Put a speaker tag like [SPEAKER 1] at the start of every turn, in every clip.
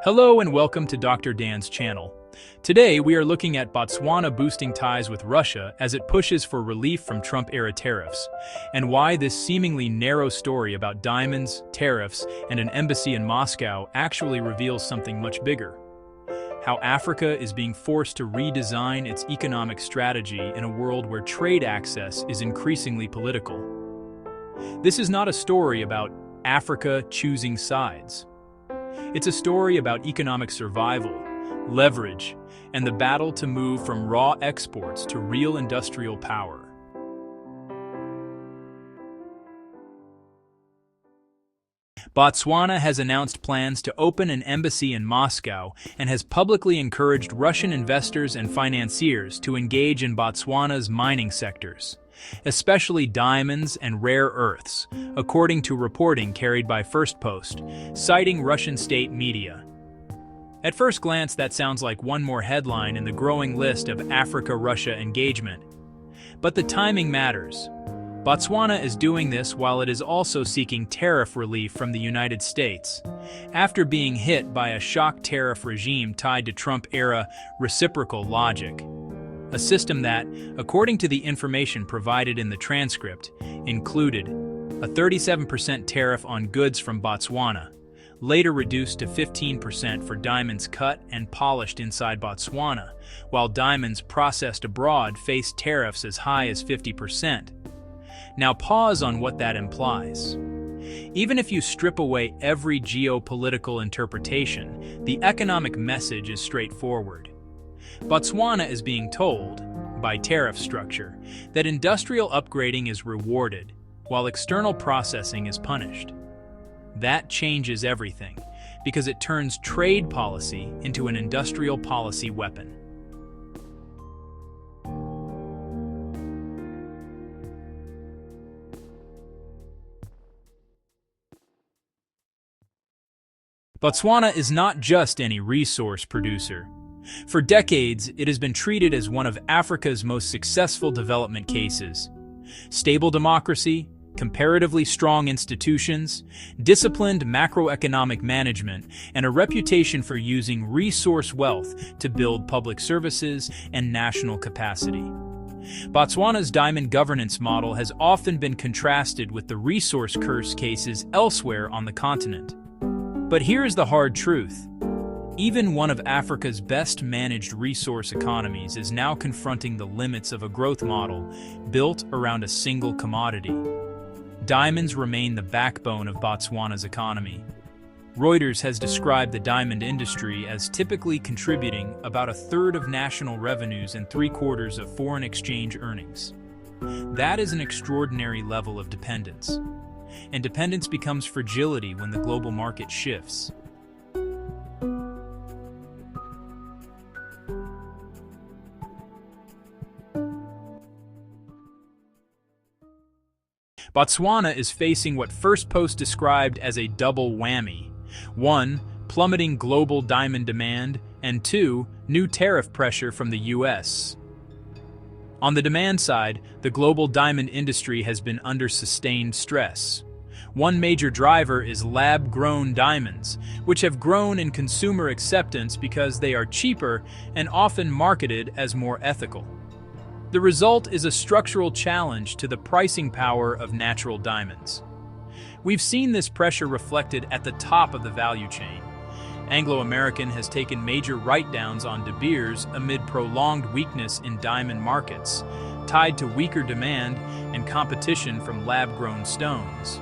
[SPEAKER 1] Hello and welcome to Dr. Dan's channel. Today we are looking at Botswana boosting ties with Russia as it pushes for relief from Trump-era tariffs, and why this seemingly narrow story about diamonds, tariffs, and an embassy in Moscow actually reveals something much bigger. How Africa is being forced to redesign its economic strategy in a world where trade access is increasingly political. This is not a story about Africa choosing sides. It's a story about economic survival, leverage, and the battle to move from raw exports to real industrial power. Botswana has announced plans to open an embassy in Moscow and has publicly encouraged Russian investors and financiers to engage in Botswana's mining sectors, especially diamonds and rare earths, according to reporting carried by First Post, citing Russian state media. At first glance, that sounds like one more headline in the growing list of Africa-Russia engagement. But the timing matters. Botswana is doing this while it is also seeking tariff relief from the United States, after being hit by a shock tariff regime tied to Trump-era reciprocal logic. A system that, according to the information provided in the transcript, included a 37% tariff on goods from Botswana, later reduced to 15% for diamonds cut and polished inside Botswana, while diamonds processed abroad faced tariffs as high as 50%. Now pause on what that implies. Even if you strip away every geopolitical interpretation, the economic message is straightforward. Botswana is being told, by tariff structure, that industrial upgrading is rewarded, while external processing is punished. That changes everything, because it turns trade policy into an industrial policy weapon. Botswana is not just any resource producer. For decades, it has been treated as one of Africa's most successful development cases. Stable democracy, comparatively strong institutions, disciplined macroeconomic management, and a reputation for using resource wealth to build public services and national capacity. Botswana's diamond governance model has often been contrasted with the resource curse cases elsewhere on the continent. But here is the hard truth. Even one of Africa's best-managed resource economies is now confronting the limits of a growth model built around a single commodity. Diamonds remain the backbone of Botswana's economy. Reuters has described the diamond industry as typically contributing about a third of national revenues and 3/4 of foreign exchange earnings. That is an extraordinary level of dependence. And dependence becomes fragility when the global market shifts. Botswana is facing what First Post described as a double whammy. 1, plummeting global diamond demand, and 2, new tariff pressure from the US. On the demand side, the global diamond industry has been under sustained stress. One major driver is lab-grown diamonds, which have grown in consumer acceptance because they are cheaper and often marketed as more ethical. The result is a structural challenge to the pricing power of natural diamonds. We've seen this pressure reflected at the top of the value chain. Anglo-American has taken major write-downs on De Beers amid prolonged weakness in diamond markets, tied to weaker demand and competition from lab-grown stones.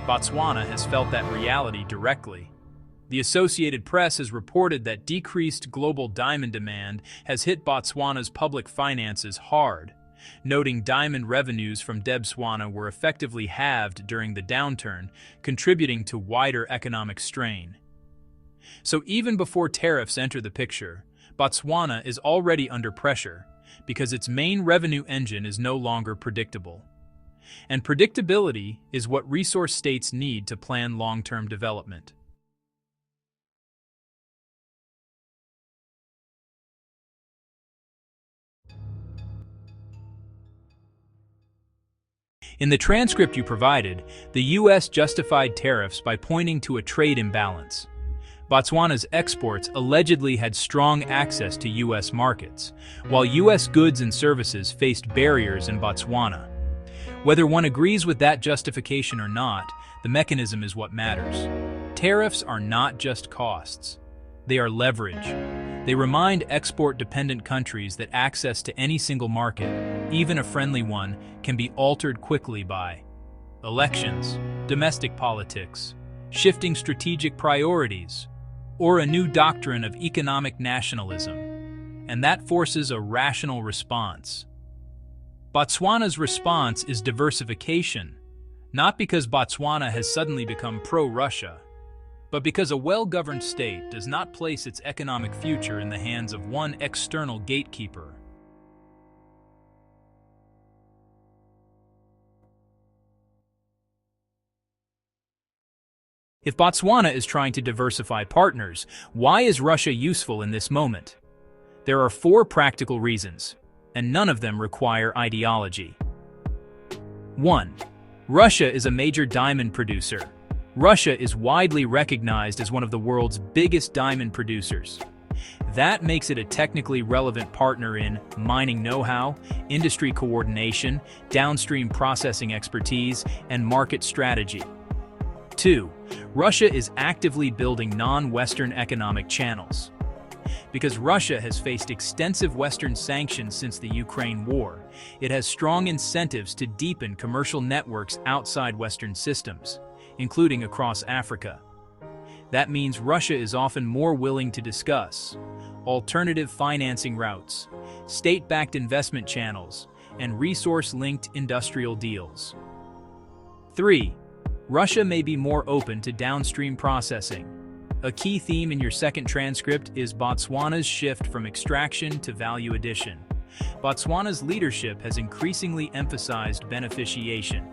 [SPEAKER 1] Botswana has felt that reality directly. The Associated Press has reported that decreased global diamond demand has hit Botswana's public finances hard, noting diamond revenues from Debswana were effectively halved during the downturn, contributing to wider economic strain. So even before tariffs enter the picture, Botswana is already under pressure because its main revenue engine is no longer predictable. And predictability is what resource states need to plan long-term development. In the transcript you provided, the US justified tariffs by pointing to a trade imbalance. Botswana's exports allegedly had strong access to U.S. markets, while U.S. goods and services faced barriers in Botswana. Whether one agrees with that justification or not, the mechanism is what matters. Tariffs are not just costs. They are leverage. They remind export-dependent countries that access to any single market, even a friendly one, can be altered quickly by elections, domestic politics, shifting strategic priorities, or a new doctrine of economic nationalism. And that forces a rational response. Botswana's response is diversification, not because Botswana has suddenly become pro-Russia, but because a well-governed state does not place its economic future in the hands of one external gatekeeper. If Botswana is trying to diversify partners, why is Russia useful in this moment? There are 4 practical reasons, and none of them require ideology. 1. Russia is a major diamond producer. Russia is widely recognized as one of the world's biggest diamond producers. That makes it a technically relevant partner in mining know-how, industry coordination, downstream processing expertise, and market strategy. 2. Russia is actively building non-Western economic channels. Because Russia has faced extensive Western sanctions since the Ukraine war, it has strong incentives to deepen commercial networks outside Western systems, including across Africa. That means Russia is often more willing to discuss alternative financing routes, state-backed investment channels, and resource-linked industrial deals. 3. Russia may be more open to downstream processing. A key theme in your second transcript is Botswana's shift from extraction to value addition. Botswana's leadership has increasingly emphasized beneficiation,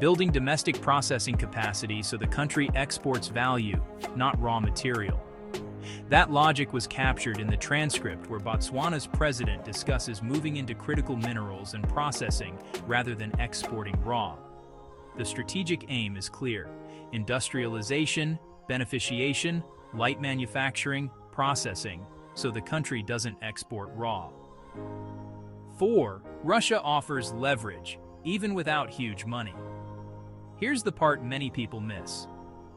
[SPEAKER 1] building domestic processing capacity so the country exports value, not raw material. That logic was captured in the transcript where Botswana's president discusses moving into critical minerals and processing rather than exporting raw. The strategic aim is clear: industrialization, beneficiation, light manufacturing, processing, so the country doesn't export raw. 4. Russia offers leverage, even without huge money. Here's the part many people miss.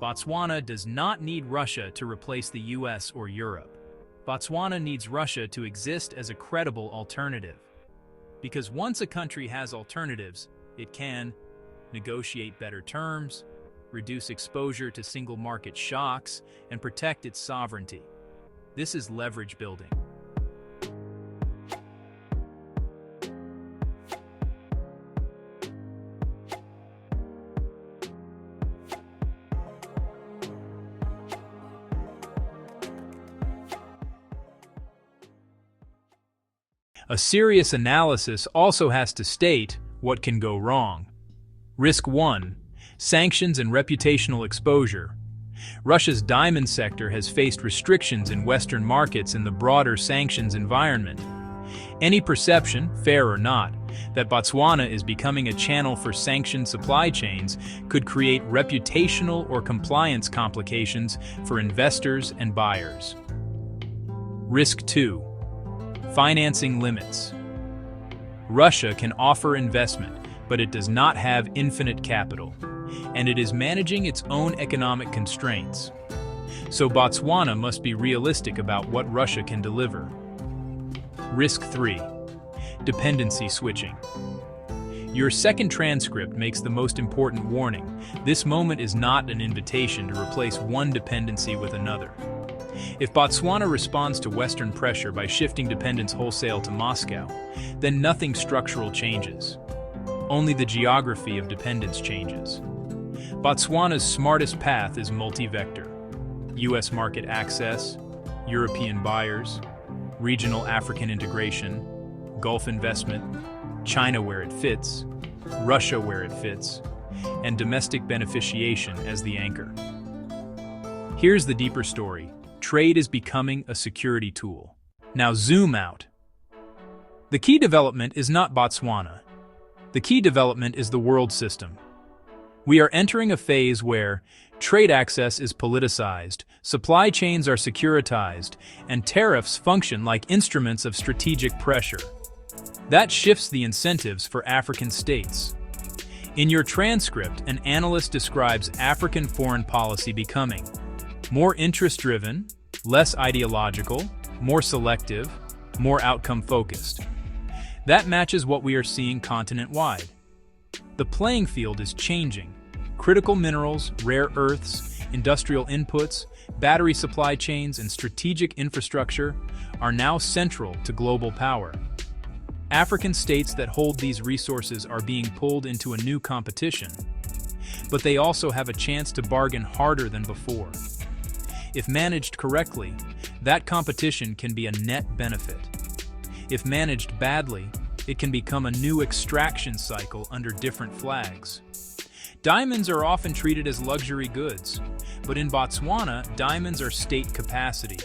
[SPEAKER 1] Botswana does not need Russia to replace the US or Europe. Botswana needs Russia to exist as a credible alternative. Because once a country has alternatives, it can negotiate better terms, reduce exposure to single market shocks, and protect its sovereignty. This is leverage building. A serious analysis also has to state what can go wrong. Risk 1. Sanctions and reputational exposure. Russia's diamond sector has faced restrictions in Western markets in the broader sanctions environment. Any perception, fair or not, that Botswana is becoming a channel for sanctioned supply chains could create reputational or compliance complications for investors and buyers. Risk 2. Financing limits. Russia can offer investment, but it does not have infinite capital, and it is managing its own economic constraints. So Botswana must be realistic about what Russia can deliver. Risk 3. Dependency switching. Your second transcript makes the most important warning. This moment is not an invitation to replace one dependency with another. If Botswana responds to Western pressure by shifting dependence wholesale to Moscow, then nothing structural changes. Only the geography of dependence changes. Botswana's smartest path is multi-vector: U.S. market access, European buyers, regional African integration, Gulf investment, China where it fits, Russia where it fits, and domestic beneficiation as the anchor. Here's the deeper story. Trade is becoming a security tool. Now zoom out. The key development is not Botswana. The key development is the world system. We are entering a phase where trade access is politicized, Supply chains are securitized, and tariffs function like instruments of strategic pressure. That shifts the incentives for African states. In your transcript, an analyst describes African foreign policy becoming more interest-driven, less ideological, more selective, more outcome-focused. That matches what we are seeing continent-wide. The playing field is changing. Critical minerals, rare earths, industrial inputs, battery supply chains, and strategic infrastructure are now central to global power. African states that hold these resources are being pulled into a new competition, but they also have a chance to bargain harder than before. If managed correctly, that competition can be a net benefit. If managed badly, it can become a new extraction cycle under different flags. Diamonds are often treated as luxury goods, but in Botswana, diamonds are state capacity.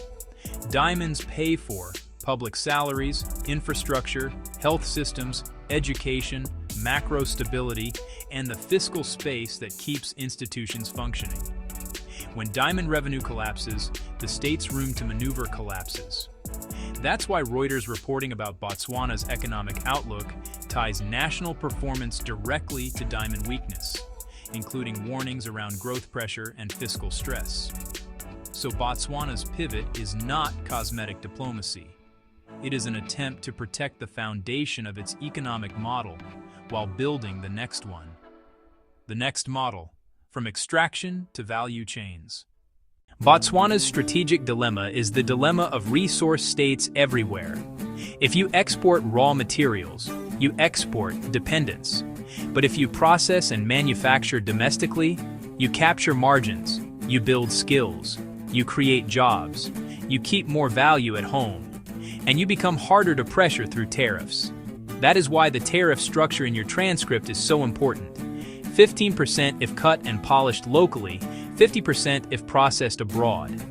[SPEAKER 1] Diamonds pay for public salaries, infrastructure, health systems, education, macro stability, and the fiscal space that keeps institutions functioning. When diamond revenue collapses, the state's room to maneuver collapses. That's why Reuters reporting about Botswana's economic outlook ties national performance directly to diamond weakness, including warnings around growth pressure and fiscal stress. So Botswana's pivot is not cosmetic diplomacy. It is an attempt to protect the foundation of its economic model while building the next one. The next model, from extraction to value chains. Botswana's strategic dilemma is the dilemma of resource states everywhere. If you export raw materials, you export dependence. But if you process and manufacture domestically, you capture margins, you build skills, you create jobs, you keep more value at home, and you become harder to pressure through tariffs. That is why the tariff structure in your transcript is so important. 15% if cut and polished locally, 50% if processed abroad.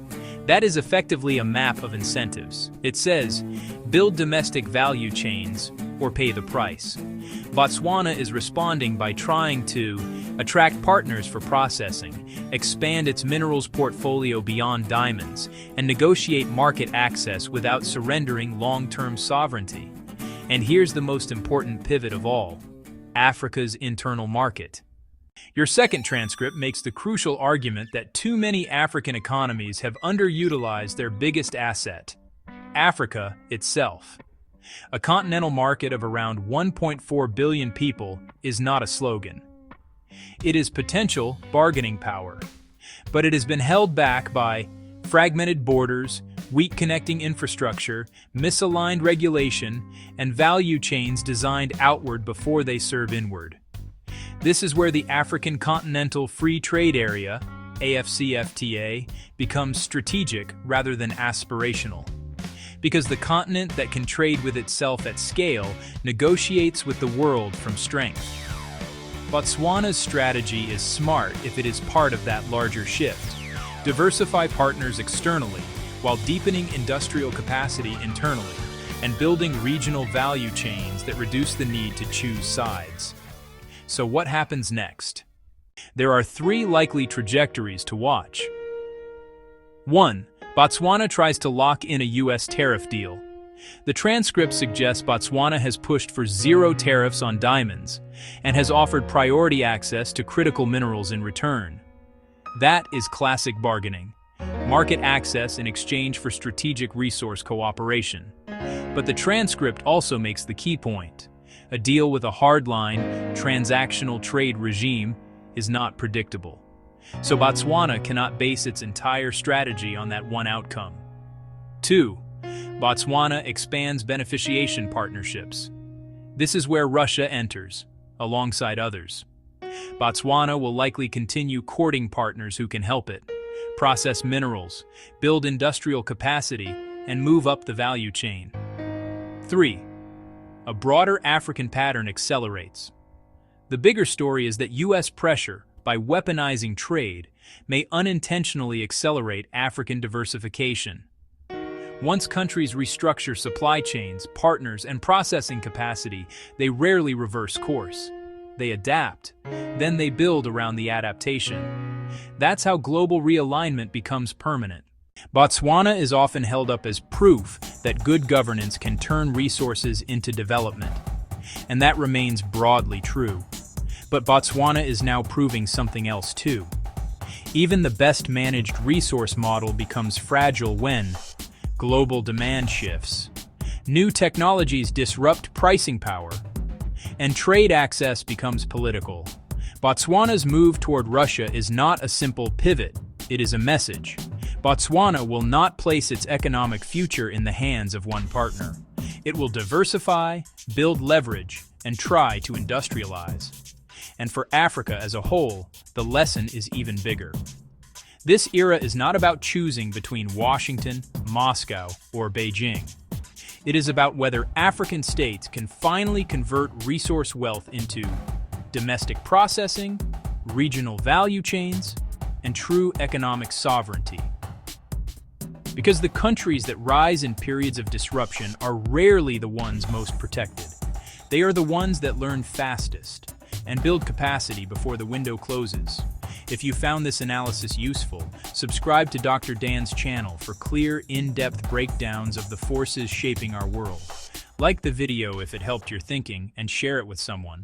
[SPEAKER 1] That is effectively a map of incentives. It says, build domestic value chains or pay the price. Botswana is responding by trying to attract partners for processing, expand its minerals portfolio beyond diamonds, and negotiate market access without surrendering long-term sovereignty. And here's the most important pivot of all: Africa's internal market. Your second transcript makes the crucial argument that too many African economies have underutilized their biggest asset, Africa itself. A continental market of around 1.4 billion people is not a slogan. It is potential bargaining power, but it has been held back by fragmented borders, weak connecting infrastructure, misaligned regulation, and value chains designed outward before they serve inward. This is where the African Continental Free Trade Area, AfCFTA, becomes strategic rather than aspirational. Because the continent that can trade with itself at scale negotiates with the world from strength. Botswana's strategy is smart if it is part of that larger shift. Diversify partners externally while deepening industrial capacity internally and building regional value chains that reduce the need to choose sides. So what happens next? There are three likely trajectories to watch. 1. Botswana tries to lock in a U.S. tariff deal. The transcript suggests Botswana has pushed for zero tariffs on diamonds and has offered priority access to critical minerals in return. That is classic bargaining. Market access in exchange for strategic resource cooperation. But the transcript also makes the key point. A deal with a hardline, transactional trade regime is not predictable. So Botswana cannot base its entire strategy on that one outcome. 2. Botswana expands beneficiation partnerships. This is where Russia enters, alongside others. Botswana will likely continue courting partners who can help it, process minerals, build industrial capacity, and move up the value chain. 3. A broader African pattern accelerates. The bigger story is that U.S. pressure, by weaponizing trade, may unintentionally accelerate African diversification. Once countries restructure supply chains, partners, and processing capacity, they rarely reverse course. They adapt. Then they build around the adaptation. That's how global realignment becomes permanent. Botswana is often held up as proof that good governance can turn resources into development, and that remains broadly true. But Botswana is now proving something else too. Even the best managed resource model becomes fragile when global demand shifts, new technologies disrupt pricing power, and trade access becomes political. Botswana's move toward Russia is not a simple pivot, it is a message. Botswana will not place its economic future in the hands of one partner. It will diversify, build leverage, and try to industrialize. And for Africa as a whole, the lesson is even bigger. This era is not about choosing between Washington, Moscow, or Beijing. It is about whether African states can finally convert resource wealth into domestic processing, regional value chains, and true economic sovereignty. Because the countries that rise in periods of disruption are rarely the ones most protected. They are the ones that learn fastest and build capacity before the window closes. If you found this analysis useful, subscribe to Dr. Dan's channel for clear, in-depth breakdowns of the forces shaping our world. Like the video if it helped your thinking and share it with someone.